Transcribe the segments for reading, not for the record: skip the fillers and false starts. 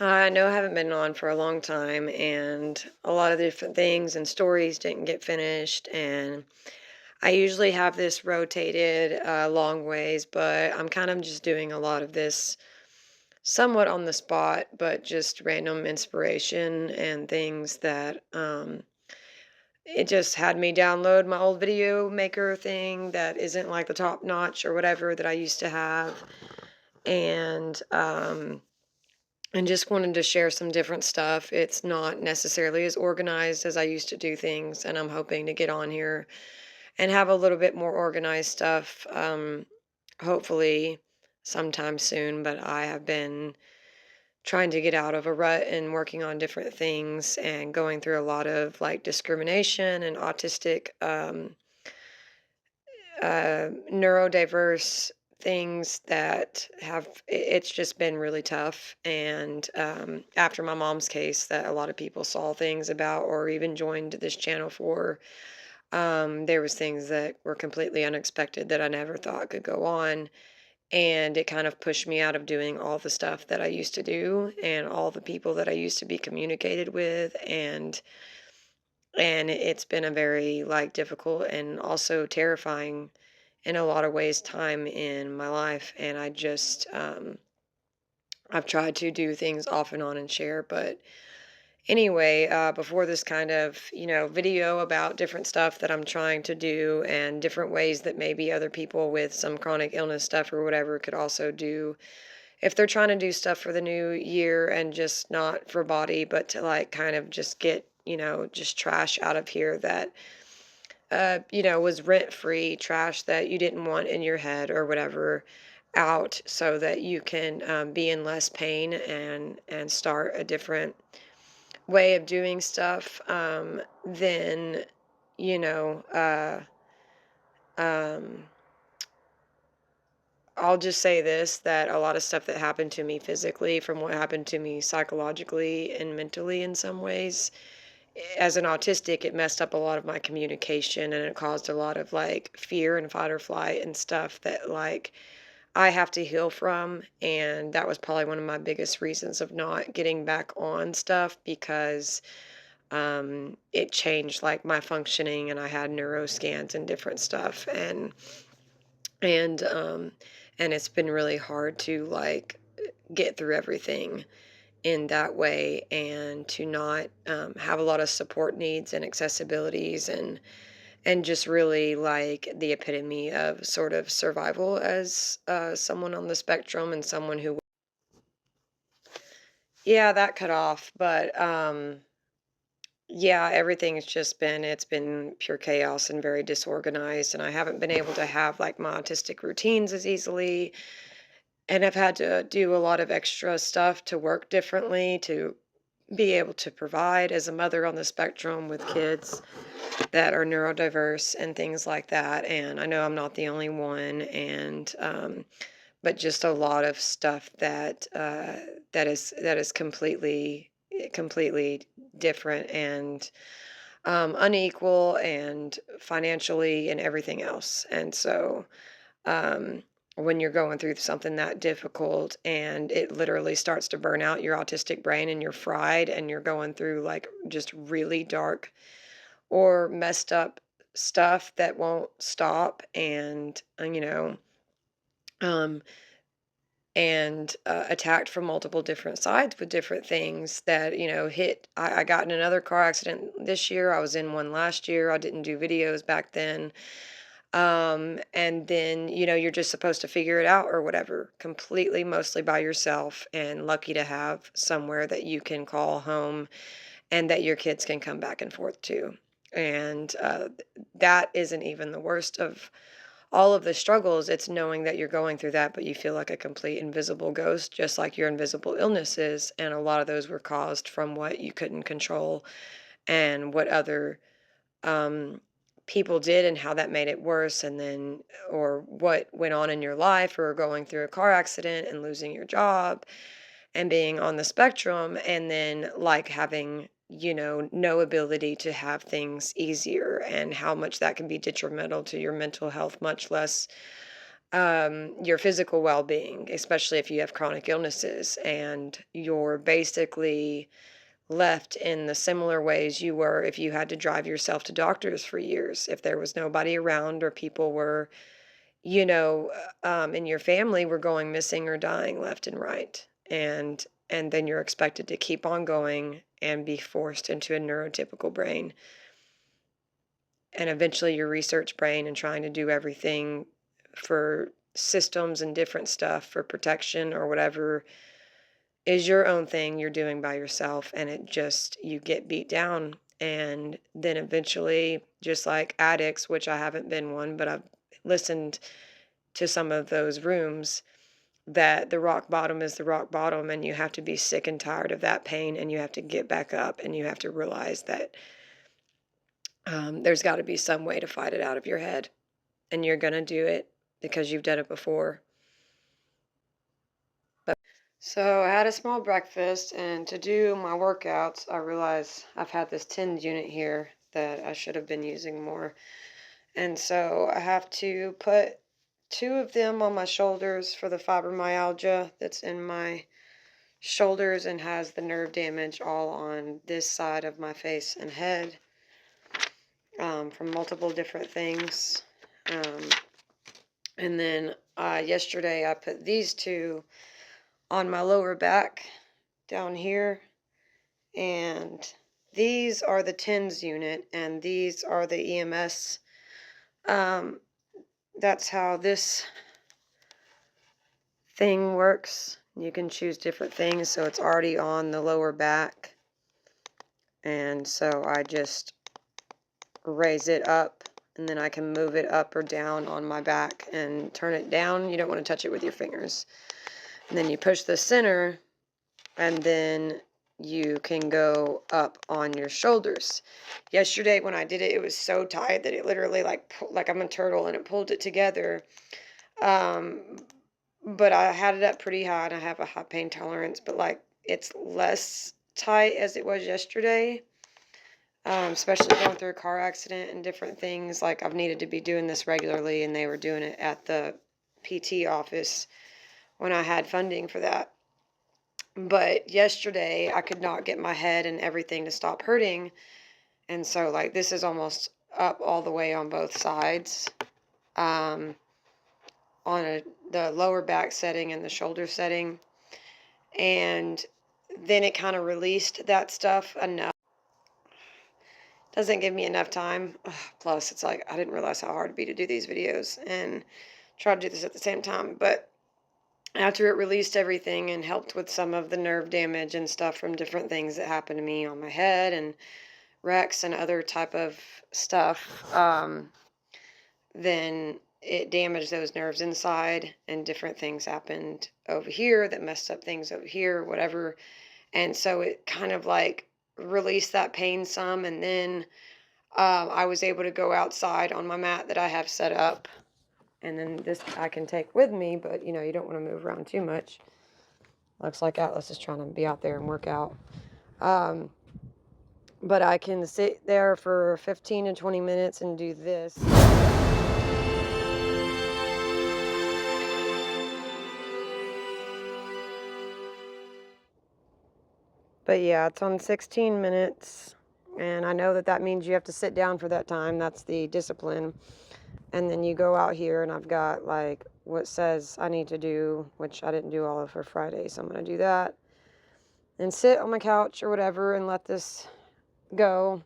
I know I haven't been on for a long time, and a lot of different things and stories didn't get finished. And I usually have this rotated long ways, but I'm kind of just doing a lot of this somewhat on the spot, but just random inspiration and things that it just had me download my old video maker thing that isn't like the top notch or whatever that I used to have. And just wanted to share some different stuff. It's not necessarily as organized as I used to do things, and I'm hoping to get on here and have a little bit more organized stuff, hopefully sometime soon. But I have been trying to get out of a rut and working on different things and going through a lot of like discrimination and autistic, neurodiverse things that it's just been really tough. And after my mom's case that a lot of people saw things about or even joined this channel for, there was things that were completely unexpected that I never thought could go on. And it kind of pushed me out of doing all the stuff that I used to do and all the people that I used to be communicated with. And it's been a very like difficult and also terrifying in a lot of ways time in my life. And I've tried to do things off and on and share. But anyway, before this kind of video about different stuff that I'm trying to do and different ways that maybe other people with some chronic illness stuff or whatever could also do if they're trying to do stuff for the new year, and just not for body but to like kind of just get just trash out of here that was rent free trash that you didn't want in your head or whatever out, so that you can be in less pain and start a different way of doing stuff. Then, you know, uh, um, I'll just say this, that a lot of stuff that happened to me physically from what happened to me psychologically and mentally in some ways as an autistic, it messed up a lot of my communication, and it caused a lot of like fear and fight or flight and stuff that like I have to heal from. And that was probably one of my biggest reasons of not getting back on stuff, because it changed like my functioning, and I had neuro scans and different stuff. And and it's been really hard to like get through everything in that way, and to not have a lot of support needs and accessibilities, and just really like the epitome of sort of survival as someone on the spectrum and someone who, yeah, that cut off. But yeah, everything has just been, it's been pure chaos and very disorganized, and I haven't been able to have like my autistic routines as easily, and I've had to do a lot of extra stuff to work differently to be able to provide as a mother on the spectrum with kids that are neurodiverse and things like that. And I know I'm not the only one, and but just a lot of stuff that that is completely different and unequal, and financially and everything else. And so um, when you're going through something that difficult and it literally starts to burn out your autistic brain and you're fried and you're going through like just really dark or messed up stuff that won't stop, um, and attacked from multiple different sides with different things that hit. I got in another car accident this year. I was in one last year. I didn't do videos back then. And then, you're just supposed to figure it out or whatever, completely, mostly by yourself, and lucky to have somewhere that you can call home and that your kids can come back and forth to. And that isn't even the worst of all of the struggles. It's knowing that you're going through that, but you feel like a complete invisible ghost, just like your invisible illnesses. And a lot of those were caused from what you couldn't control and what other um, people did, and how that made it worse. And then, or what went on in your life, or going through a car accident and losing your job and being on the spectrum, and then like having, no ability to have things easier, and how much that can be detrimental to your mental health, much less your physical well-being, especially if you have chronic illnesses and you're basically left in the similar ways you were if you had to drive yourself to doctors for years, if there was nobody around or people were, in your family were going missing or dying left and right. And then you're expected to keep on going and be forced into a neurotypical brain and eventually your research brain and trying to do everything for systems and different stuff for protection or whatever is your own thing you're doing by yourself, and you get beat down. And then eventually, just like addicts, which I haven't been one, but I've listened to some of those rooms, that the rock bottom is the rock bottom, and you have to be sick and tired of that pain, and you have to get back up, and you have to realize that there's got to be some way to fight it out of your head, and you're going to do it because you've done it before. So I had a small breakfast, and to do my workouts, I realized I've had this TENS unit here that I should have been using more. And so I have to put 2 of them on my shoulders for the fibromyalgia that's in my shoulders and has the nerve damage all on this side of my face and head from multiple different things. And then yesterday I put these 2 on my lower back down here, and these are the TENS unit, and these are the EMS. That's how this thing works. You can choose different things, so it's already on the lower back, and so I just raise it up, and then I can move it up or down on my back and turn it down. You don't want to touch it with your fingers. And then you push the center, and then you can go up on your shoulders. Yesterday when I did it, it was so tight that it literally like I'm a turtle, and it pulled it together. But I had it up pretty high, and I have a high pain tolerance, but like it's less tight as it was yesterday. Especially going through a car accident and different things. Like I've needed to be doing this regularly, and they were doing it at the PT office when I had funding for that. But yesterday I could not get my head and everything to stop hurting. And so like this is almost up all the way on both sides. On the lower back setting and the shoulder setting. And then it kind of released that stuff enough. Doesn't give me enough time. Ugh, plus it's like I didn't realize how hard it'd be to do these videos and try to do this at the same time. But after it released everything and helped with some of the nerve damage and stuff from different things that happened to me on my head and wrecks and other type of stuff, then it damaged those nerves inside, and different things happened over here that messed up things over here, whatever. And so it kind of like released that pain some, and then I was able to go outside on my mat that I have set up. And then this I can take with me, but you don't want to move around too much. Looks like Atlas is trying to be out there and work out. But I can sit there for 15 to 20 minutes and do this. But yeah, it's on 16 minutes. And I know that means you have to sit down for that time. That's the discipline. And then you go out here, and I've got like what says I need to do, which I didn't do all of for Friday. So I'm going to do that and sit on my couch or whatever and let this go.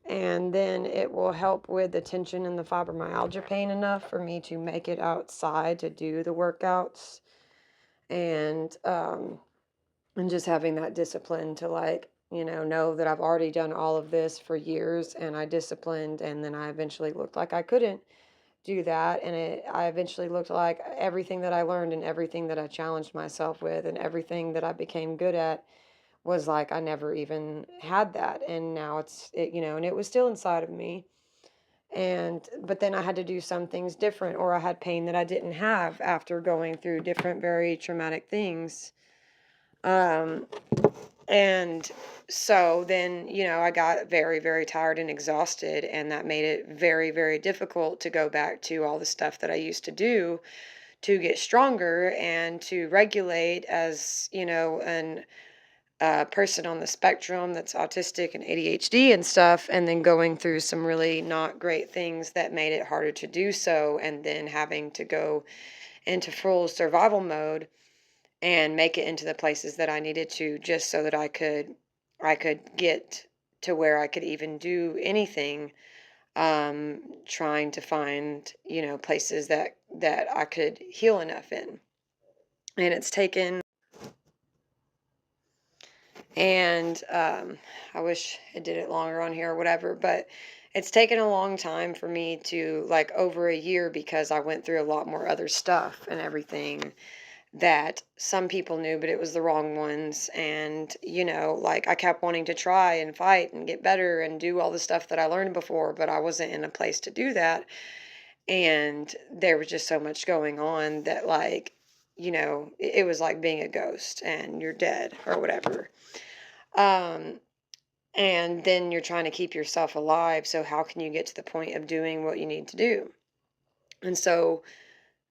And then it will help with the tension and the fibromyalgia pain enough for me to make it outside to do the workouts. And just having that discipline to like, know that I've already done all of this for years, and I disciplined, and then I eventually looked like I couldn't do that. And I eventually looked like everything that I learned and everything that I challenged myself with and everything that I became good at was like I never even had that. And now and it was still inside of me. But then I had to do some things different, or I had pain that I didn't have after going through different very traumatic things. And And so then, I got very, very tired and exhausted, and that made it very, very difficult to go back to all the stuff that I used to do to get stronger and to regulate as, an person on the spectrum that's autistic and ADHD and stuff, and then going through some really not great things that made it harder to do so, and then having to go into full survival mode and make it into the places that I needed to, just so that I could get to where I could even do anything, trying to find, places that I could heal enough in. And it's taken, and I wish I did it longer on here or whatever, but it's taken a long time for me to, like, over a year, because I went through a lot more other stuff and everything that some people knew, but it was the wrong ones. And, like, I kept wanting to try and fight and get better and do all the stuff that I learned before, but I wasn't in a place to do that. And there was just so much going on that, like, it was like being a ghost and you're dead or whatever. Um, and then you're trying to keep yourself alive. So how can you get to the point of doing what you need to do? And so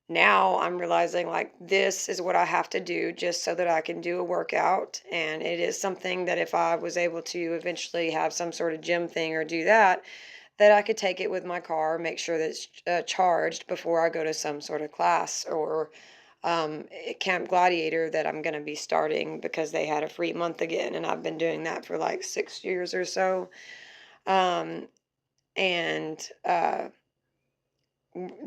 now I'm realizing, like, this is what I have to do just so that I can do a workout. And it is something that if I was able to eventually have some sort of gym thing or do that, that I could take it with my car, make sure that it's charged before I go to some sort of class, or Camp Gladiator that I'm going to be starting because they had a free month again. And I've been doing that for like 6 years or so. Um, and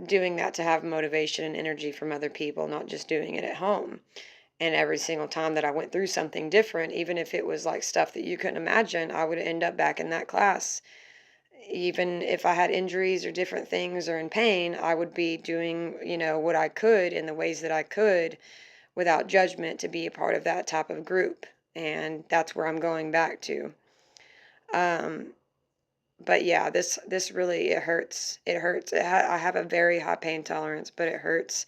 doing that to have motivation and energy from other people, not just doing it at home. And every single time that I went through something different, even if it was like stuff that you couldn't imagine, I would end up back in that class. Even if I had injuries or different things or in pain, I would be doing, what I could in the ways that I could without judgment to be a part of that type of group. And that's where I'm going back to. Um, but yeah, this really, it hurts. It hurts. I have a very high pain tolerance, but it hurts.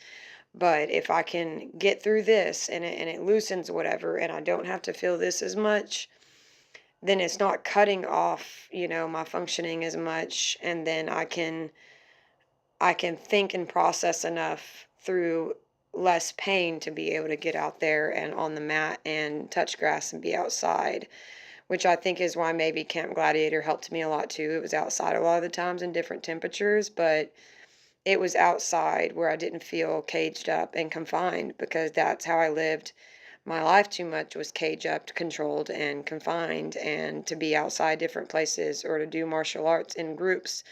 But if I can get through this, and it loosens whatever, and I don't have to feel this as much, then it's not cutting off, my functioning as much, and then I can think and process enough through less pain to be able to get out there and on the mat and touch grass and be outside, which I think is why maybe Camp Gladiator helped me a lot too. It was outside a lot of the times in different temperatures, but it was outside where I didn't feel caged up and confined, because that's how I lived my life too much, was caged up, controlled, and confined. And to be outside different places or to do martial arts in groups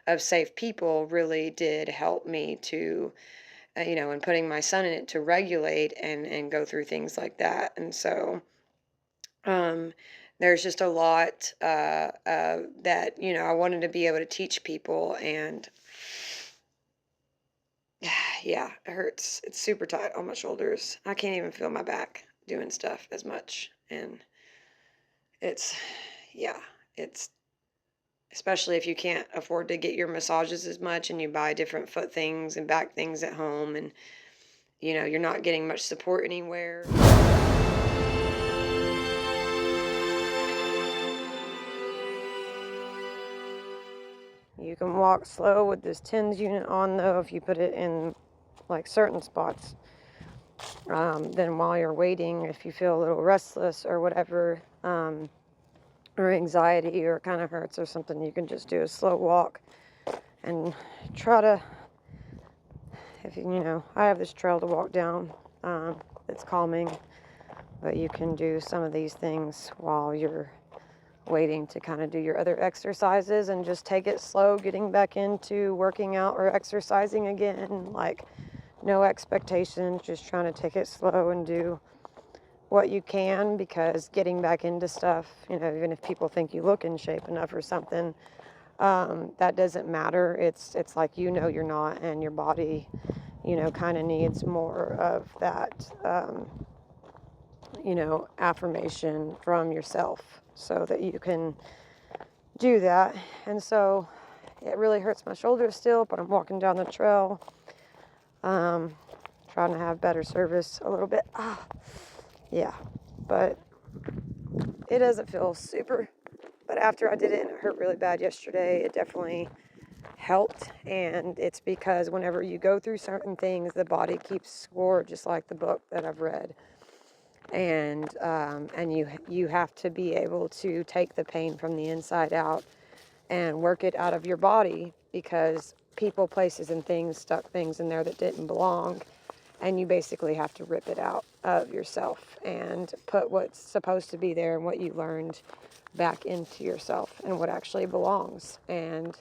of safe people really did help me to, and putting my son in it, to regulate and go through things like that. And so um, there's just a lot that, I wanted to be able to teach people. And yeah, it hurts. It's super tight on my shoulders. I can't even feel my back doing stuff as much. And it's, yeah, it's, especially if you can't afford to get your massages as much and you buy different foot things and back things at home, and, you're not getting much support anywhere. You can walk slow with this TENS unit on, though, if you put it in like certain spots. Then while you're waiting, if you feel a little restless or whatever, or anxiety, or it kind of hurts or something, you can just do a slow walk and try to, I have this trail to walk down, it's calming, but you can do some of these things while you're waiting to kind of do your other exercises, and just take it slow, getting back into working out or exercising again. Like, no expectations, just trying to take it slow and do what you can, because getting back into stuff, even if people think you look in shape enough or something, that doesn't matter. It's like, you're not, and your body, kind of needs more of that, affirmation from yourself so that you can do that. And so it really hurts my shoulders still, but I'm walking down the trail, trying to have better service a little bit. Yeah, but it doesn't feel super, but after I did it and it hurt really bad yesterday, it definitely helped. And it's because whenever you go through certain things, the body keeps score, just like the book that I've read. And you have to be able to take the pain from the inside out and work it out of your body, because people, places, and things stuck things in there that didn't belong, and you basically have to rip it out of yourself and put what's supposed to be there and what you learned back into yourself and what actually belongs, and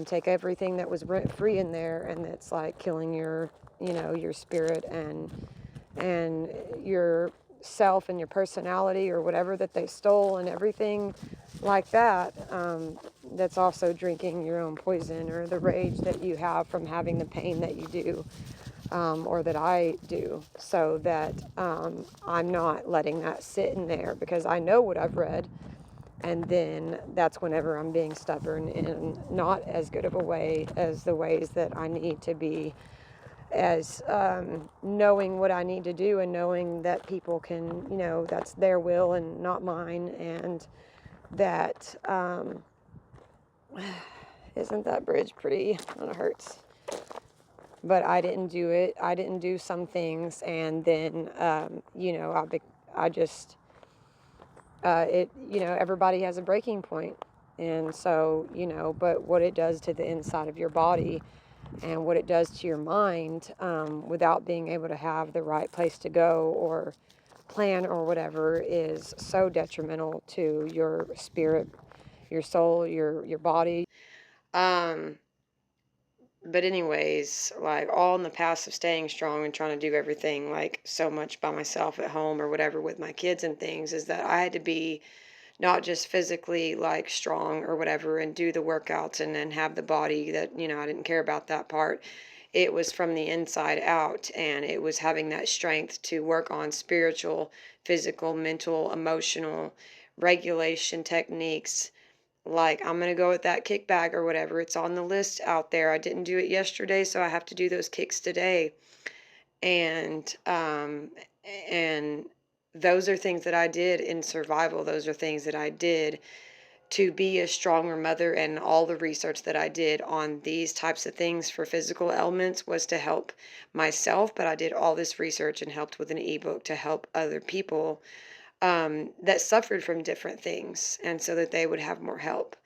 take everything that was rent-free in there and that's like killing your, your spirit and your self and your personality or whatever that they stole and everything like that. That's also drinking your own poison, or the rage that you have from having the pain that you do, or that I do, so that I'm not letting that sit in there, because I know what I've read. And then that's whenever I'm being stubborn in not as good of a way as the ways that I need to be, as knowing what I need to do and knowing that people can, that's their will and not mine. And that, isn't that bridge pretty? It hurts. But I didn't do it. I didn't do some things. And then, I just, everybody has a breaking point. And so, but what it does to the inside of your body and what it does to your mind, without being able to have the right place to go or plan or whatever, is so detrimental to your spirit, your soul, your body. But anyways, like, all in the past of staying strong and trying to do everything like so much by myself at home or whatever with my kids and things, is that I had to be not just physically like strong or whatever and do the workouts and then have the body that, I didn't care about that part. It was from the inside out, and it was having that strength to work on spiritual, physical, mental, emotional regulation techniques. Like, I'm going to go with that kick bag or whatever. It's on the list out there. I didn't do it yesterday, so I have to do those kicks today. And those are things that I did in survival. Those are things that I did to be a stronger mother, and all the research that I did on these types of things for physical ailments was to help myself, but I did all this research and helped with an ebook to help other people that suffered from different things, and so that they would have more help.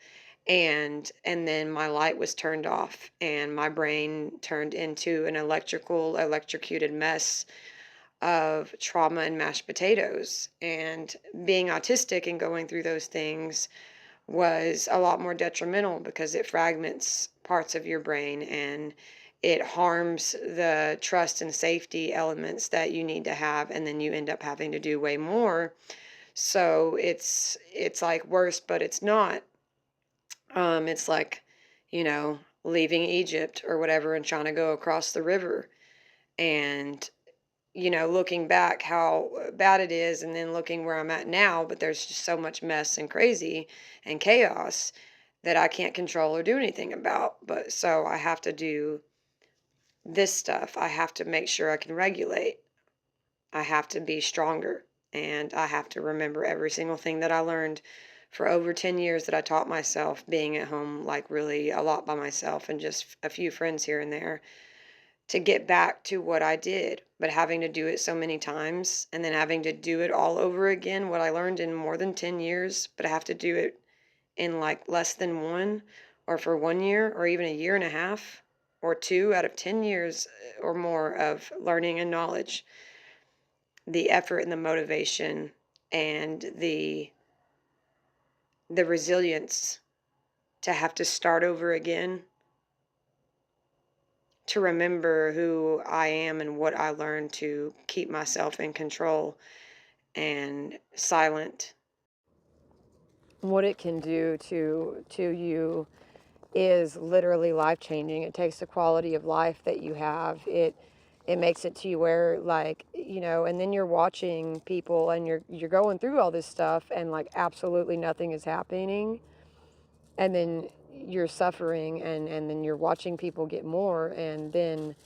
And then my light was turned off, and my brain turned into an electrocuted mess of trauma and mashed potatoes. And being autistic and going through those things was a lot more detrimental, because it fragments parts of your brain and it harms the trust and safety elements that you need to have, and then you end up having to do way more. So it's like worse, but it's not. It's like, leaving Egypt or whatever and trying to go across the river, and looking back how bad it is, and then looking where I'm at now, but there's just so much mess and crazy and chaos that I can't control or do anything about. But so I have to do this stuff. I have to make sure I can regulate. I have to be stronger, and I have to remember every single thing that I learned for over 10 years that I taught myself, being at home, like really a lot by myself and just a few friends here and there, to get back to what I did, but having to do it so many times and then having to do it all over again, what I learned in more than 10 years, but I have to do it in like less than one, or for 1 year, or even a year and a half, or 2 out of 10 years or more of learning and knowledge. The effort and the motivation and the resilience to have to start over again, to remember who I am and what I learned to keep myself in control and silent. What it can do to you is literally life-changing. It takes the quality of life that you have. It makes it to you where, like, and then you're watching people and you're going through all this stuff and like absolutely nothing is happening. And then you're suffering, and then you're watching people get more, and then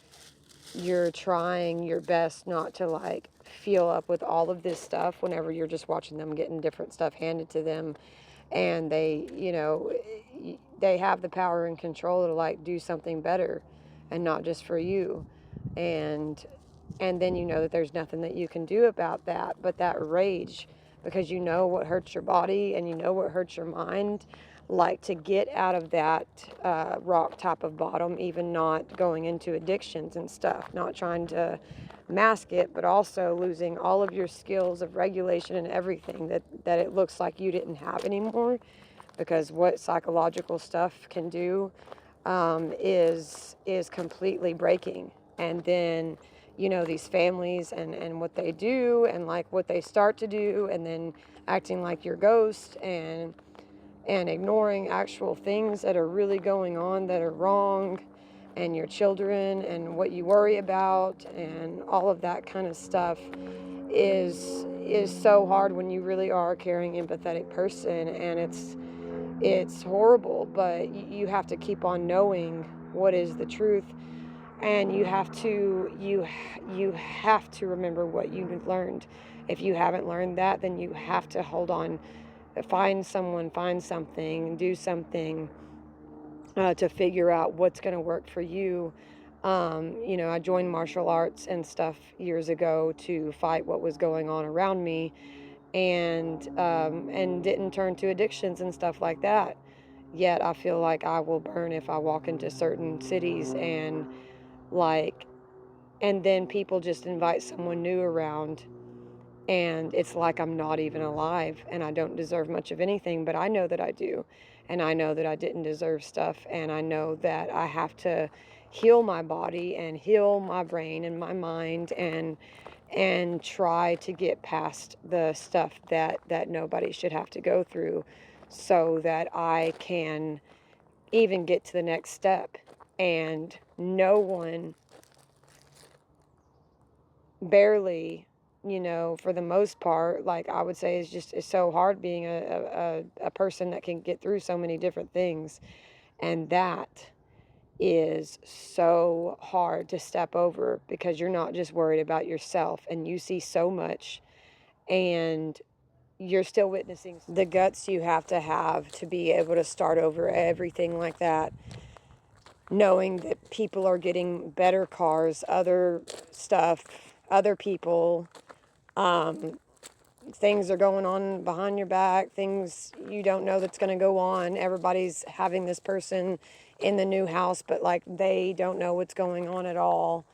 you're trying your best not to like feel up with all of this stuff whenever you're just watching them getting different stuff handed to them, and they, they have the power and control to like do something better and not just for you. And then you know that there's nothing that you can do about that, but that rage, because you know what hurts your body and you know what hurts your mind, like to get out of that rock top of bottom, even not going into addictions and stuff, not trying to mask it, but also losing all of your skills of regulation and everything that it looks like you didn't have anymore, because what psychological stuff can do is completely breaking. And then these families and what they do and like what they start to do, and then acting like your ghost and ignoring actual things that are really going on that are wrong, and your children and what you worry about and all of that kind of stuff is so hard when you really are a caring, empathetic person. And it's horrible, but you have to keep on knowing what is the truth, and you have to remember what you learned. If you haven't learned that, then you have to hold on, find someone, find something, do something to figure out what's going to work for you. I joined martial arts and stuff years ago to fight what was going on around me, and didn't turn to addictions and stuff like that. Yet I feel like I will burn if I walk into certain cities, and then people just invite someone new around, and it's like I'm not even alive and I don't deserve much of anything, but I know that I do. And I know that I didn't deserve stuff, and I know that I have to heal my body and heal my brain and my mind, and try to get past the stuff that nobody should have to go through, so that I can even get to the next step. And no one, barely, for the most part, like I would say, it's so hard being a person that can get through so many different things. And that is so hard to step over, because you're not just worried about yourself, and you see so much, and you're still witnessing the guts you have to be able to start over everything like that, knowing that people are getting better cars, other stuff, other people, things are going on behind your back, things you don't know that's going to go on. Everybody's having this person in the new house, but like they don't know what's going on at all.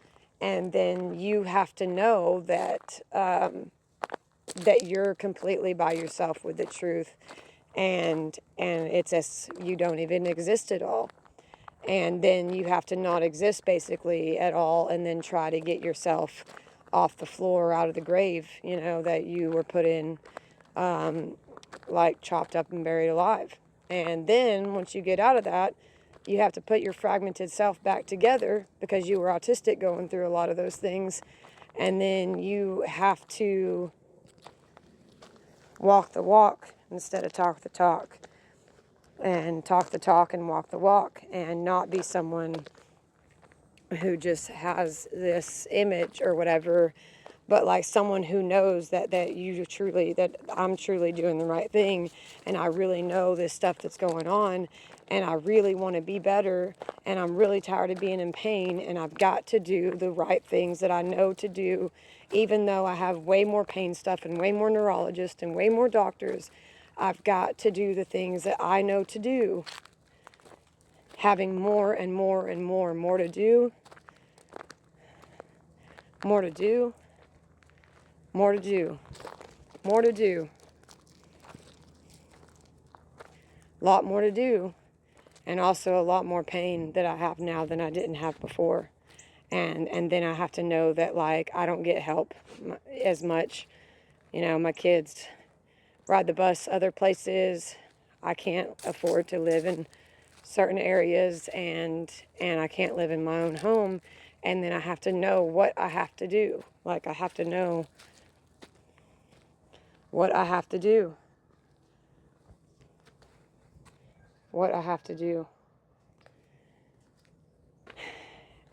And then you have to know that you're completely by yourself with the truth, and it's as you don't even exist at all. And then you have to not exist basically at all, and then try to get yourself off the floor, out of the grave, that you were put in, like chopped up and buried alive. And then once you get out of that, you have to put your fragmented self back together, because you were autistic going through a lot of those things. And then you have to walk the walk instead of talk the talk, and talk the talk and walk the walk, and not be someone who just has this image or whatever, but like someone who knows that I'm truly doing the right thing, and I really know this stuff that's going on, and I really want to be better, and I'm really tired of being in pain, and I've got to do the right things that I know to do, even though I have way more pain stuff and way more neurologists and way more doctors. I've got to do the things that I know to do. Having more and more and more and more to do, more to do, more to do, more to do, a lot more to do, and also a lot more pain that I have now than I didn't have before. And then I have to know that, like, I don't get help as much. My kids ride the bus other places. I can't afford to live in certain areas, and I can't live in my own home. And then I have to know what I have to do. Like, I have to know what I have to do. What I have to do.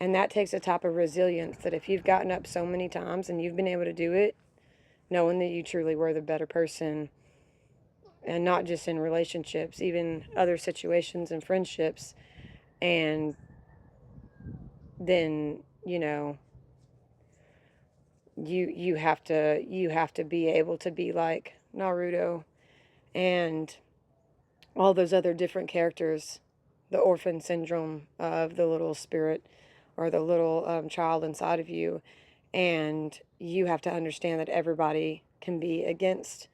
And that takes a type of resilience that if you've gotten up so many times and you've been able to do it, knowing that you truly were the better person, and not just in relationships, even other situations and friendships, and then, you have to be able to be like Naruto and all those other different characters, the orphan syndrome of the little spirit or the little child inside of you. And you have to understand that everybody can be against